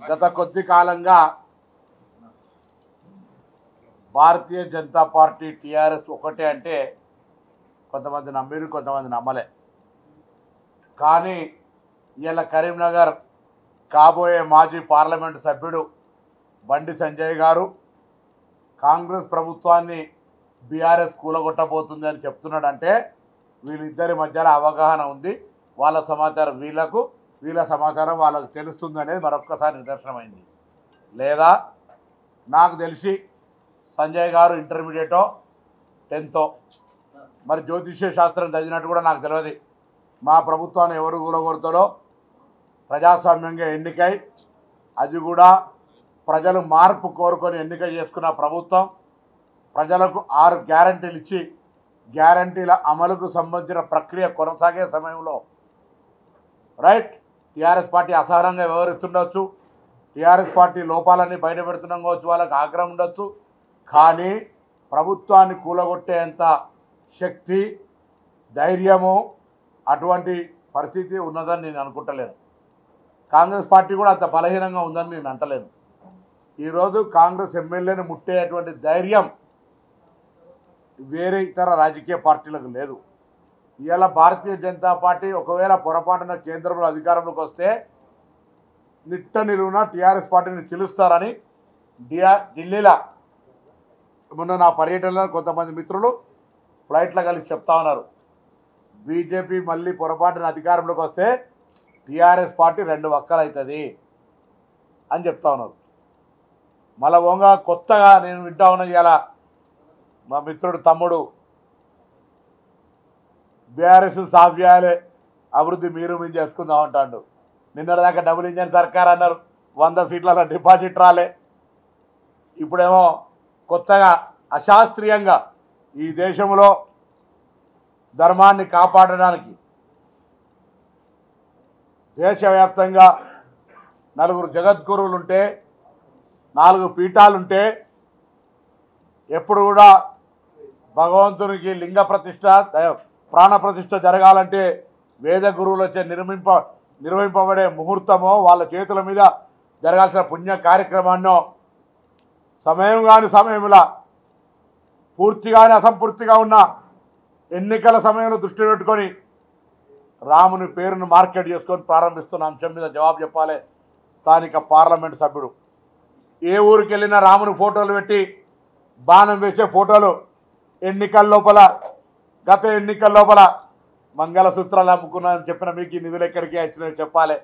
గత కొద్ది కాలంగా భారతీయ జనతా పార్టీ టీఆర్ఎస్ ఒకటే అంటే కొంతమంది నమ్మిరు, కొంతమంది నమ్మలే. కానీ ఇలా కరీంనగర్ కాబోయే మాజీ పార్లమెంటు సభ్యుడు బండి సంజయ్ గారు కాంగ్రెస్ ప్రభుత్వాన్ని బీఆర్ఎస్ కూలగొట్టబోతుంది అని చెప్తున్నాడంటే వీళ్ళిద్దరి మధ్యలో అవగాహన ఉంది. వాళ్ళ సమాచారం వీళ్ళకు, వీళ్ళ సమాచారం వాళ్ళకు తెలుస్తుంది అనేది మరొక్కసారి నిదర్శనమైంది. లేదా నాకు తెలిసి సంజయ్ గారు ఇంటర్మీడియటో 10థో మరి జ్యోతిష్య శాస్త్రం చదివినట్టు కూడా నాకు తెలియదు. మా ప్రభుత్వాన్ని ఎవరు కూలగొడతాడో ప్రజాస్వామ్యంగా ఎన్నికై అది కూడా ప్రజలు మార్పు కోరుకొని ఎన్నిక చేసుకున్న ప్రభుత్వం ప్రజలకు 6 గ్యారంటీలు ఇచ్చి గ్యారంటీల అమలుకు సంబంధించిన ప్రక్రియ కొనసాగే సమయంలో రైట్ టీఆర్ఎస్ పార్టీ అసహనంగా వ్యవహరిస్తుండొచ్చు, టీఆర్ఎస్ పార్టీ లోపాలన్నీ బయట పెడుతున్నాం కావచ్చు, వాళ్ళకి ఆగ్రహం ఉండొచ్చు. కానీ ప్రభుత్వాన్ని కూలగొట్టేంత శక్తి, ధైర్యము అటువంటి పరిస్థితి ఉన్నదని నేను అనుకుంటలేను. కాంగ్రెస్ పార్టీ కూడా అంత బలహీనంగా ఉందని నేను అంటలేను. ఈరోజు కాంగ్రెస్ ఎమ్మెల్యేని ముట్టేటువంటి ధైర్యం వేరే ఇతర రాజకీయ పార్టీలకు లేదు. ఇవాళ భారతీయ జనతా పార్టీ ఒకవేళ పొరపాటున కేంద్రంలో అధికారంలోకి వస్తే నిట్ట నిలువున టీఆర్ఎస్ పార్టీని చిలుస్తారని ఢిల్లీలో మొన్న నా పర్యటనలో కొంతమంది మిత్రులు ఫ్లైట్లో కలిసి చెప్తా ఉన్నారు. బీజేపీ మళ్ళీ పొరపాటున అధికారంలోకి వస్తే టీఆర్ఎస్ పార్టీ 2 వక్కలు అవుతుంది అని చెప్తా ఉన్నారు. మళ్ళీ ఓంగా కొత్తగా నేను వింటా ఉన్నది ఇలా మా మిత్రుడు తమ్ముడు బీఆర్ఎస్ సాఫ్ చేయాలి, అభివృద్ధి మీరు మేము చేసుకుందాం అంటాడు. నిన్నటిదాకా డబుల్ ఇంజన్ సర్కార్ అన్నారు, 100 సీట్ల డిపాజిట్ రాలే. ఇప్పుడేమో కొత్తగా అశాస్త్రీయంగా ఈ దేశంలో ధర్మాన్ని కాపాడడానికి దేశవ్యాప్తంగా 4 జగద్గురువులుంటే 4 పీఠాలుంటే ఎప్పుడు కూడా భగవంతునికి లింగ ప్రతిష్ట, ప్రాణ ప్రతిష్ట జరగాలంటే వేద గురువులచే నిర్వహింపబడే ముహూర్తమో వాళ్ళ చేతుల మీద జరగాల్సిన పుణ్య కార్యక్రమాన్నో సమయం కాని సమయంలో పూర్తిగానే అసంపూర్తిగా ఉన్న ఎన్నికల సమయంలో దృష్టి పెట్టుకొని రాముని పేరును మార్కెట్ చేసుకొని ప్రారంభిస్తున్న అంశం మీద జవాబు చెప్పాలి స్థానిక పార్లమెంటు సభ్యుడు. ఏ ఊరికి వెళ్ళినా రాముని ఫోటోలు పెట్టి బాణం వేసే ఫోటోలు ఎన్నికల లోపల, గత ఎన్నికల లోపల మంగళసూత్రాలు అమ్ముకున్నానని చెప్పిన మీకు ఈ నిధులు ఎక్కడికి వచ్చినాయో చెప్పాలి.